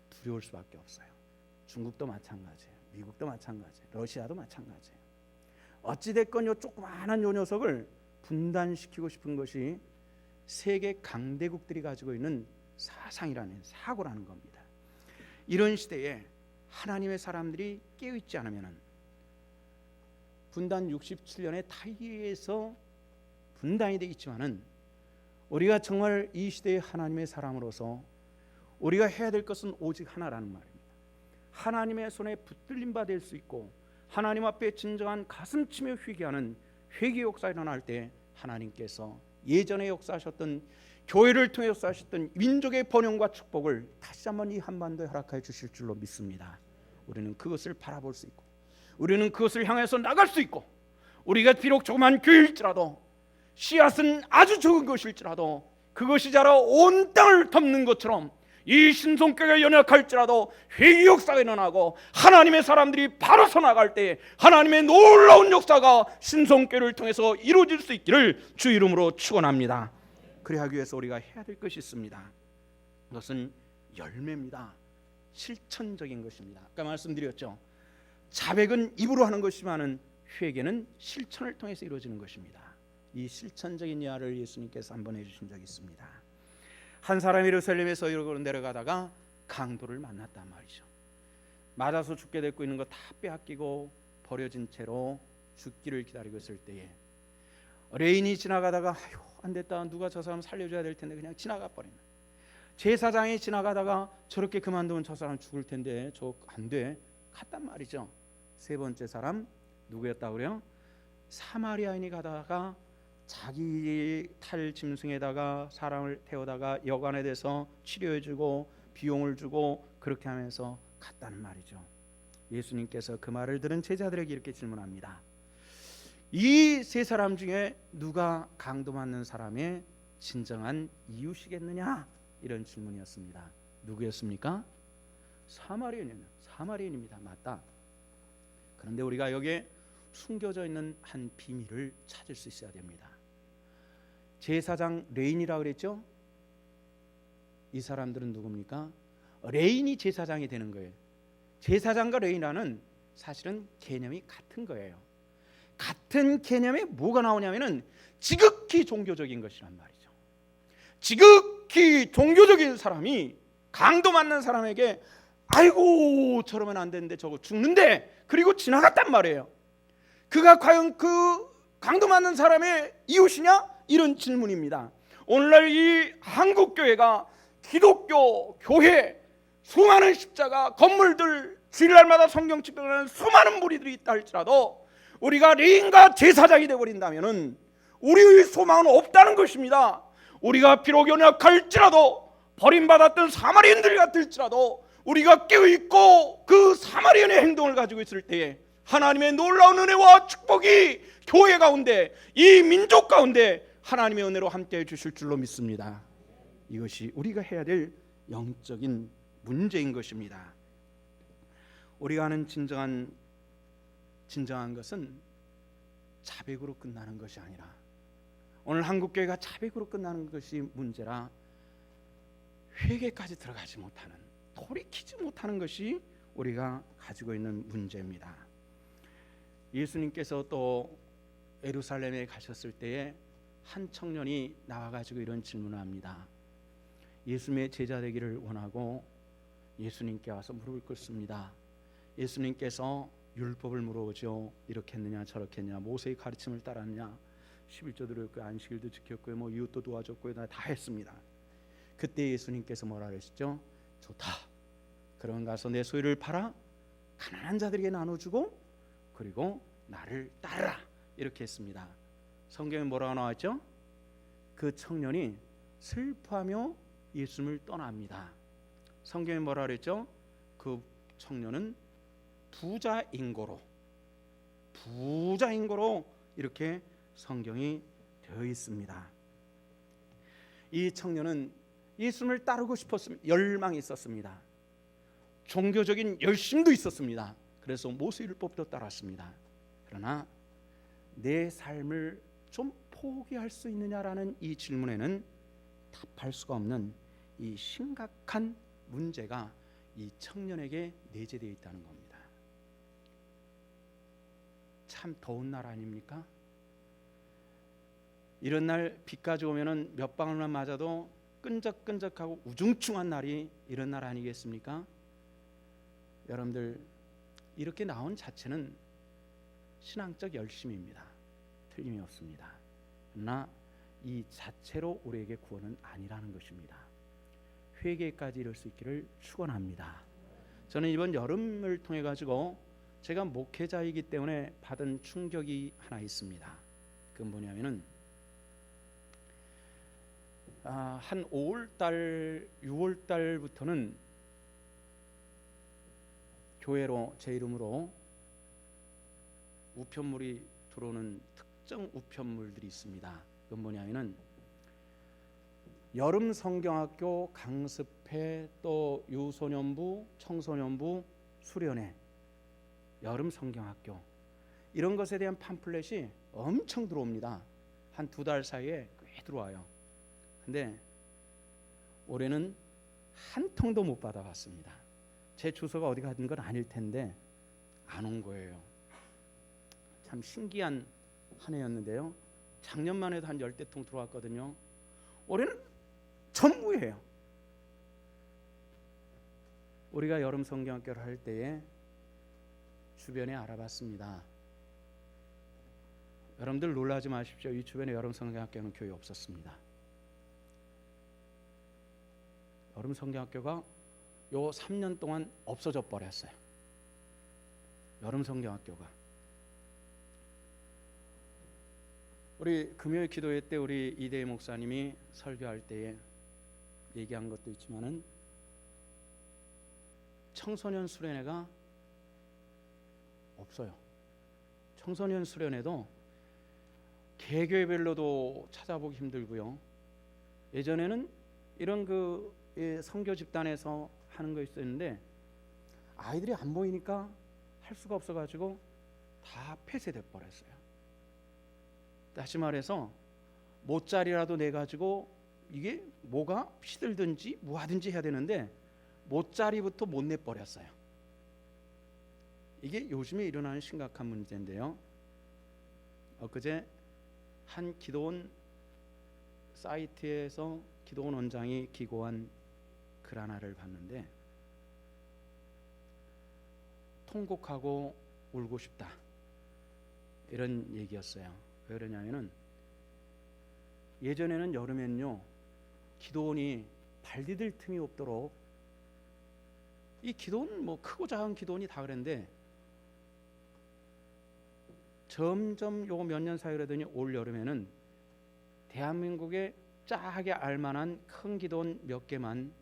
두려울 수밖에 없어요. 중국도 마찬가지예요. 미국도 마찬가지예요. 러시아도 마찬가지예요. 어찌됐건 요 조그마한 요 녀석을 분단시키고 싶은 것이 세계 강대국들이 가지고 있는 사상이라는 사고라는 겁니다. 이런 시대에 하나님의 사람들이 깨어있지 않으면 분단 67년에 타이에서 분단이 되겠지만은, 우리가 정말 이 시대의 하나님의 사람으로서 우리가 해야 될 것은 오직 하나라는 말입니다. 하나님의 손에 붙들림 바 될 수 있고, 하나님 앞에 진정한 가슴 치며 회개하는 회개 역사가 일어날 때 하나님께서 예전에 역사하셨던, 교회를 통해 역사하셨던 민족의 번영과 축복을 다시 한번 이 한반도에 허락해 주실 줄로 믿습니다. 우리는 그것을 바라볼 수 있고, 우리는 그것을 향해서 나갈 수 있고, 우리가 비록 조그만 교회일지라도, 씨앗은 아주 적은 것일지라도 그것이 자라 온 땅을 덮는 것처럼 이 신성교회가 연약할지라도 회개 역사가 일어나고 하나님의 사람들이 바로 서 나갈 때 하나님의 놀라운 역사가 신성교회를 통해서 이루어질 수 있기를 주 이름으로 축원합니다. 그래야 하기 위해서 우리가 해야 될 것이 있습니다. 그것은 열매입니다. 실천적인 것입니다. 아까 말씀드렸죠. 자백은 입으로 하는 것이지만 회개는 실천을 통해서 이루어지는 것입니다. 이 실천적인 이야기를 예수님께서 한번 해주신 적이 있습니다. 한 사람이 예루살렘에서 이러고 내려가다가 강도를 만났단 말이죠. 맞아서 죽게 되고 있는 거 다 빼앗기고 버려진 채로 죽기를 기다리고 있을 때에 레인이 지나가다가 아유 안 됐다, 누가 저 사람 살려줘야 될 텐데 그냥 지나가 버리는, 제사장이 지나가다가 저렇게 그만두면 저 사람 죽을 텐데 저 안 돼, 갔단 말이죠. 세 번째 사람 누구였다고 그래요? 사마리아인이 가다가 자기 탈 짐승에다가 사람을 태우다가 여관에 대해서 치료해주고 비용을 주고 그렇게 하면서 갔다는 말이죠. 예수님께서 그 말을 들은 제자들에게 이렇게 질문합니다. 이 세 사람 중에 누가 강도 맞는 사람의 진정한 이웃이겠느냐? 이런 질문이었습니다. 누구였습니까? 사마리아인입니다. 맞다. 그런데 우리가 여기에 숨겨져 있는 한 비밀을 찾을 수 있어야 됩니다. 제사장 레인이라고 그랬죠? 이 사람들은 누굽니까? 레인이 제사장이 되는 거예요. 제사장과 레인이라는 사실은 개념이 같은 거예요. 같은 개념에 뭐가 나오냐면은 지극히 종교적인 것이란 말이죠. 지극히 종교적인 사람이 강도 맞는 사람에게 아이고 저러면 안 되는데 저거 죽는데, 그리고 지나갔단 말이에요. 그가 과연 그 강도 맞는 사람의 이웃이냐? 이런 질문입니다. 오늘날 이 한국교회가 기독교 교회 수많은 십자가 건물들 주일날마다 성경 집회하는 수많은 무리들이 있다 할지라도 우리가 레인과 제사장이 되어버린다면 우리의 소망은 없다는 것입니다. 우리가 비록 연약할지라도 버림받았던 사마리아인들 같을지라도 우리가 깨어있고 그 사마리아인의 행동을 가지고 있을 때에 하나님의 놀라운 은혜와 축복이 교회 가운데, 이 민족 가운데 하나님의 은혜로 함께해 주실 줄로 믿습니다. 이것이 우리가 해야 될 영적인 문제인 것입니다. 우리가 하는 진정한 것은 자백으로 끝나는 것이 아니라, 오늘 한국교회가 자백으로 끝나는 것이 문제라 회개까지 들어가지 못하는, 돌이키지 못하는 것이 우리가 가지고 있는 문제입니다. 예수님께서 또 예루살렘에 가셨을 때에 한 청년이 나와가지고 이런 질문을 합니다. 예수님의 제자 되기를 원하고 예수님께 와서 무릎을 꿇습니다. 예수님께서 율법을 물어보죠. 이렇게 했느냐 저렇게 했느냐, 모세의 가르침을 따랐느냐, 11조 드렸고 안식일도 지켰고요, 뭐 이웃도 도와줬고요, 다 했습니다. 그때 예수님께서 뭐라 그러시죠? 좋다, 그럼 가서 내 소유를 팔아 가난한 자들에게 나눠주고 그리고 나를 따르라, 이렇게 했습니다. 성경에 뭐라고 나왔죠? 그 청년이 슬퍼하며 예수님을 떠납니다. 성경에 뭐라 그랬죠? 그 청년은 부자인고로 이렇게 성경이 되어 있습니다. 이 청년은 예수님을 따르고 싶었습니다. 열망이 있었습니다. 종교적인 열심도 있었습니다. 그래서 모세율법도 따랐습니다. 그러나 내 삶을 좀 포기할 수 있느냐라는 이 질문에는 답할 수가 없는 이 심각한 문제가 이 청년에게 내재되어 있다는 겁니다. 참 더운 날 아닙니까? 이런 날 비까지 오면은 몇 방울만 맞아도 끈적끈적하고 우중충한 날이 이런 날 아니겠습니까? 여러분들, 이렇게 나온 자체는 신앙적 열심입니다. 틀림이 없습니다. 그러나 이 자체로 우리에게 구원은 아니라는 것입니다. 회개까지 이룰 수 있기를 축원합니다. 저는 이번 여름을 통해 가지고 제가 목회자이기 때문에 받은 충격이 하나 있습니다. 그건 뭐냐면은 한 5월달, 6월달부터는 교회로 제 이름으로 우편물이 들어오는 특정 우편물들이 있습니다. 그건 뭐냐면은 여름 성경학교 강습회, 또 유소년부, 청소년부 수련회, 여름 성경학교, 이런 것에 대한 팜플렛이 엄청 들어옵니다. 한 2달 사이에 꽤 들어와요. 근데 올해는 한 통도 못 받아봤습니다. 제 주소가 어디 가는 건 아닐 텐데 안 온 거예요. 참 신기한 한 해였는데요. 작년만 해도 한 10대 통 들어왔거든요. 올해는 전무해요. 우리가 여름 성경학교를 할 때에 주변에 알아봤습니다. 여러분들 놀라지 마십시오. 이 주변에 여름 성경학교는 교회 없었습니다. 여름 성경학교가 요 3년 동안 없어져 버렸어요. 여름 성경학교가. 우리 금요일 기도회 때 우리 이대희 목사님이 설교할 때에 얘기한 것도 있지만은 청소년 수련회가 없어요. 청소년 수련회도 개교회별로도 찾아보기 힘들고요. 예전에는 이런 선교 집단에서 하는 거 있었는데 아이들이 안 보이니까 할 수가 없어가지고 다 폐쇄돼 버렸어요. 다시 말해서 모짜리라도 내 가지고 이게 뭐가 시들든지 뭐 하든지 해야 되는데 모짜리부터 못 내 버렸어요. 이게 요즘에 일어나는 심각한 문제인데요. 엊그제 한 기도원 사이트에서 기도원 원장이 기고한 글 하나를 봤는데 통곡하고 울고 싶다 이런 얘기였어요. 왜 그러냐면은 예전에는 여름엔요 기도원이 발 디딜 틈이 없도록 이 기도원 뭐 크고 작은 기도원이 다 그랬는데 점점 요거 몇 년 사이로 더니 올 여름에는 대한민국에 짝하게 알만한 큰 기도원 몇 개만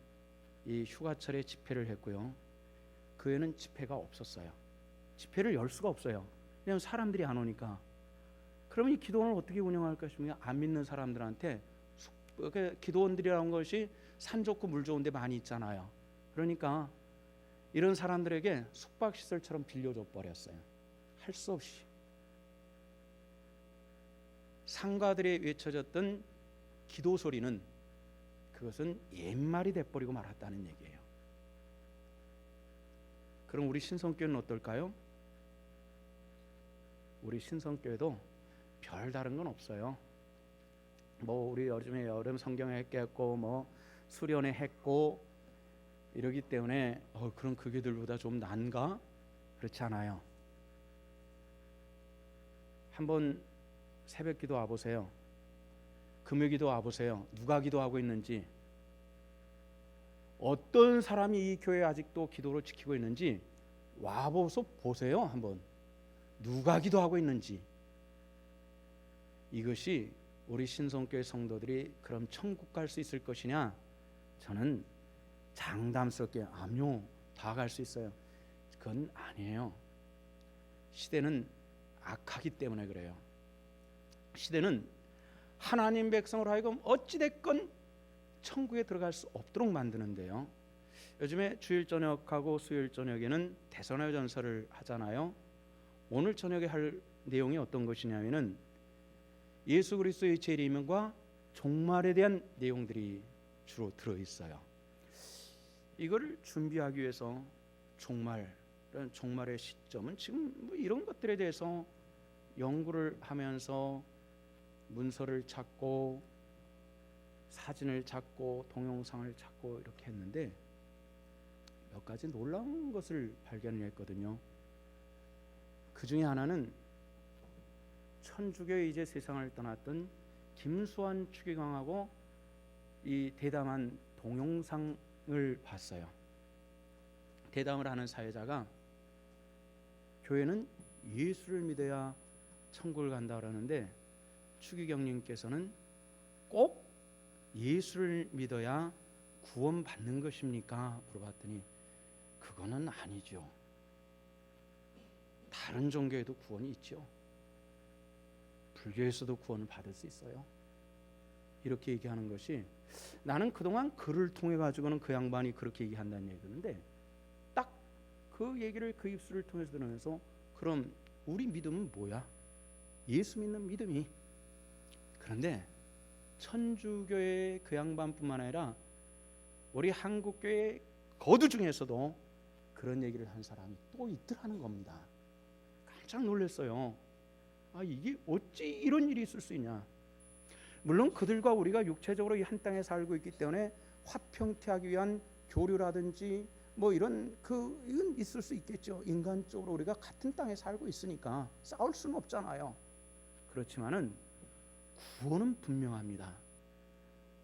이 휴가철에 집회를 했고요. 그 외에는 집회가 없었어요. 집회를 열 수가 없어요. 왜냐하면 사람들이 안 오니까. 그러면 이 기도원을 어떻게 운영할 것입니까? 안 믿는 사람들한테 기도원들이라는 것이 산 좋고 물 좋은 데 많이 있잖아요. 그러니까 이런 사람들에게 숙박시설처럼 빌려줘 버렸어요. 할 수 없이. 상가들에 외쳐졌던 기도 소리는 그것은 옛말이 돼버리고 말았다는 얘기예요. 그럼 우리 신성교회는 어떨까요? 우리 신성교회도 별 다른 건 없어요. 뭐 우리 요즘에 여름 성경회 했겠고 뭐 수련회 했고 이러기 때문에 그럼 그 교회들보다 좀 난가? 그렇지 않아요. 한번 새벽 기도 와보세요. 금요 기도 와보세요. 누가 기도하고 있는지, 어떤 사람이 이 교회에 아직도 기도를 지키고 있는지 와보서 보세요. 한번 누가 기도하고 있는지. 이것이 우리 신성교회 성도들이 그럼 천국 갈 수 있을 것이냐? 저는 장담스럽게 암요 다 갈 수 있어요. 그건 아니에요. 시대는 악하기 때문에 그래요. 시대는 하나님 백성으로 하여금 어찌됐건 천국에 들어갈 수 없도록 만드는데요. 요즘에 주일 저녁하고 수요일 저녁에는 대선화전설을 하잖아요. 오늘 저녁에 할 내용이 어떤 것이냐면은 예수 그리스도의 재림과 종말에 대한 내용들이 주로 들어있어요. 이걸 준비하기 위해서 종말의 시점은 지금 뭐 이런 것들에 대해서 연구를 하면서 문서를 찾고 사진을 찾고 동영상을 찾고 이렇게 했는데 몇 가지 놀라운 것을 발견했거든요. 그 중에 하나는 천주교에 이제 세상을 떠났던 김수환 추기경하고 이 대담한 동영상을 봤어요. 대담을 하는 사회자가 교회는 예수를 믿어야 천국을 간다 그러는데 추기경님께서는 꼭 예수를 믿어야 구원받는 것입니까? 물어봤더니 그거는 아니죠. 다른 종교에도 구원이 있죠. 불교에서도 구원을 받을 수 있어요. 이렇게 얘기하는 것이, 나는 그동안 글을 통해 가지고는 그 양반이 그렇게 얘기한다는 얘기 듣는데 딱 그 얘기를 그 입술을 통해서 들으면서 그럼 우리 믿음은 뭐야? 예수 믿는 믿음이. 그런데 천주교의 그 양반뿐만 아니라 우리 한국교회 거두 중에서도 그런 얘기를 한 사람이 또 있더라는 겁니다. 깜짝 놀랐어요. 이게 어찌 이런 일이 있을 수 있냐. 물론 그들과 우리가 육체적으로 이 한 땅에 살고 있기 때문에 화평케하기 위한 교류라든지 뭐 이런 이건 있을 수 있겠죠. 인간적으로 우리가 같은 땅에 살고 있으니까 싸울 수는 없잖아요. 그렇지만은 구원은 분명합니다.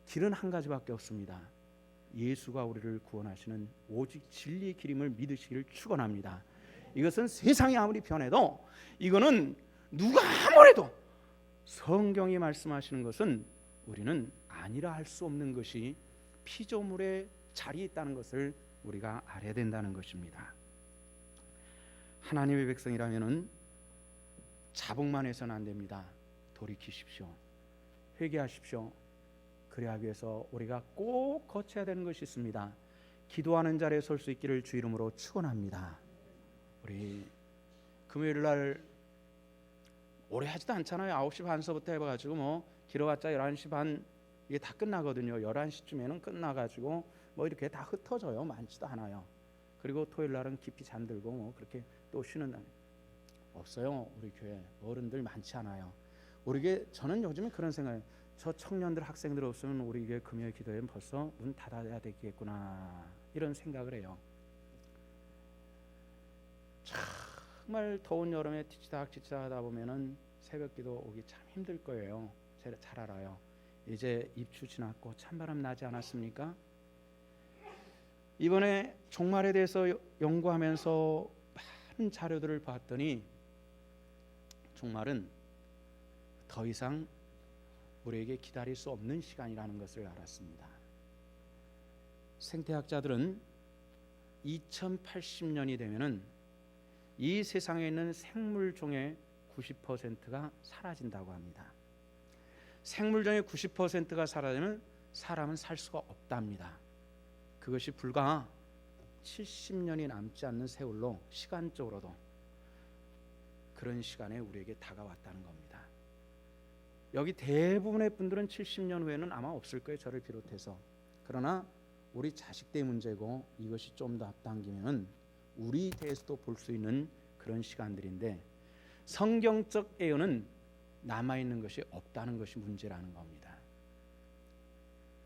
길은 한 가지밖에 없습니다. 예수가 우리를 구원하시는 오직 진리의 길임을 믿으시기를 축원합니다. 이것은 세상이 아무리 변해도 이거는 누가 아무래도 성경이 말씀하시는 것은 우리는 아니라 할 수 없는 것이 피조물의 자리에 있다는 것을 우리가 알아야 된다는 것입니다. 하나님의 백성이라면은 자복만 해서는 안 됩니다. 돌이키십시오. 회개하십시오. 그래야 하기 위해서 우리가 꼭 거쳐야 되는 것이 있습니다. 기도하는 자리에 설 수 있기를 주 이름으로 축원합니다. 우리 금요일 날 오래 하지도 않잖아요. 9시 반서부터 해봐가지고 뭐 길어봤자 11시 반 이게 다 끝나거든요. 11시쯤에는 끝나가지고 뭐 이렇게 다 흩어져요. 많지도 않아요. 그리고 토요일 날은 깊이 잠들고 뭐 그렇게 또 쉬는 날 없어요. 우리 교회 어른들 많지 않아요. 우리 교회 저는 요즘에 그런 생각이에요. 저 청년들 학생들 없으면 우리 교회 금요일 기도회는 벌써 문 닫아야 되겠구나 이런 생각을 해요. 정말 더운 여름에 지치다 하다 보면은 새벽 기도 오기 참 힘들 거예요. 제가 잘 알아요. 이제 입추 지났고 찬바람 나지 않았습니까? 이번에 종말에 대해서 연구하면서 많은 자료들을 봤더니 종말은 더 이상 우리에게 기다릴 수 없는 시간이라는 것을 알았습니다. 생태학자들은 2080년이 되면은 이 세상에 있는 생물종의 90%가 사라진다고 합니다. 생물종의 90%가 사라지면 사람은 살 수가 없답니다. 그것이 불과 70년이 남지 않는 세월로 시간적으로도 그런 시간에 우리에게 다가왔다는 겁니다. 여기 대부분의 분들은 70년 후에는 아마 없을 거예요. 저를 비롯해서. 그러나 우리 자식들의 문제고 이것이 좀 더 앞당기면은 우리 대해서도 볼 수 있는 그런 시간들인데 성경적 예언은 남아있는 것이 없다는 것이 문제라는 겁니다.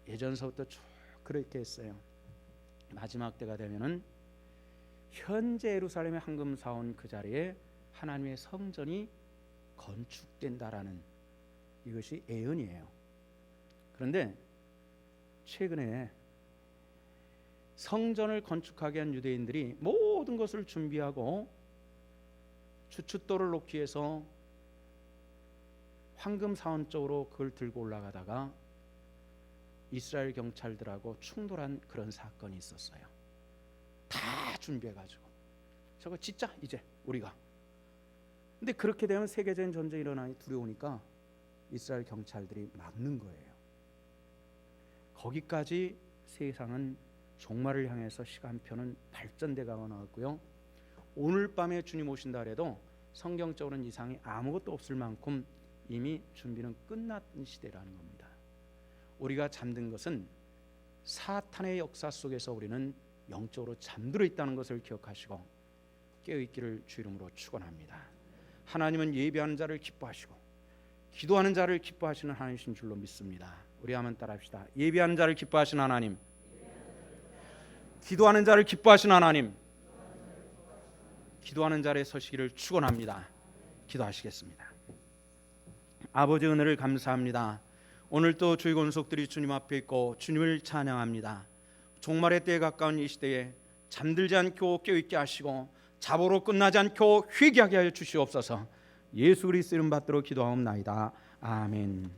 예전서부터 쭉 그렇게 했어요. 마지막 때가 되면은 현재 예루살렘의 황금 사원 그 자리에 하나님의 성전이 건축된다라는 이것이 예언이에요. 그런데 최근에 성전을 건축하게 한 유대인들이 모든 것을 준비하고 주춧돌을 놓기 위해서 황금 사원 쪽으로 그걸 들고 올라가다가 이스라엘 경찰들하고 충돌한 그런 사건이 있었어요. 다 준비해가지고 저거 진짜 이제 우리가. 근데 그렇게 되면 세계적인 전쟁이 일어나니 두려우니까 이스라엘 경찰들이 막는 거예요. 거기까지 세상은 종말을 향해서 시간표는 발전돼가고 나왔고요. 오늘 밤에 주님 오신다 해도 성경적으로는 이상이 아무것도 없을 만큼 이미 준비는 끝난 시대라는 겁니다. 우리가 잠든 것은 사탄의 역사 속에서 우리는 영적으로 잠들어 있다는 것을 기억하시고 깨어있기를 주 이름으로 축원합니다. 하나님은 예배하는 자를 기뻐하시고 기도하는 자를 기뻐하시는 하나님이신 줄로 믿습니다. 우리 한번 따라합시다. 예배하는 자를 기뻐하시는 하나님, 기도하는 자를 기뻐하시는 하나님, 기도하는 자리에 서시기를 축원합니다. 기도하시겠습니다. 아버지 은혜를 감사합니다. 오늘 또 주의 권속들이 주님 앞에 있고 주님을 찬양합니다. 종말의 때에 가까운 이 시대에 잠들지 않고 깨어있게 하시고 자보로 끝나지 않고 회개하게 하여 주시옵소서. 예수 그리스도 이름 받들어 기도하옵나이다. 아멘.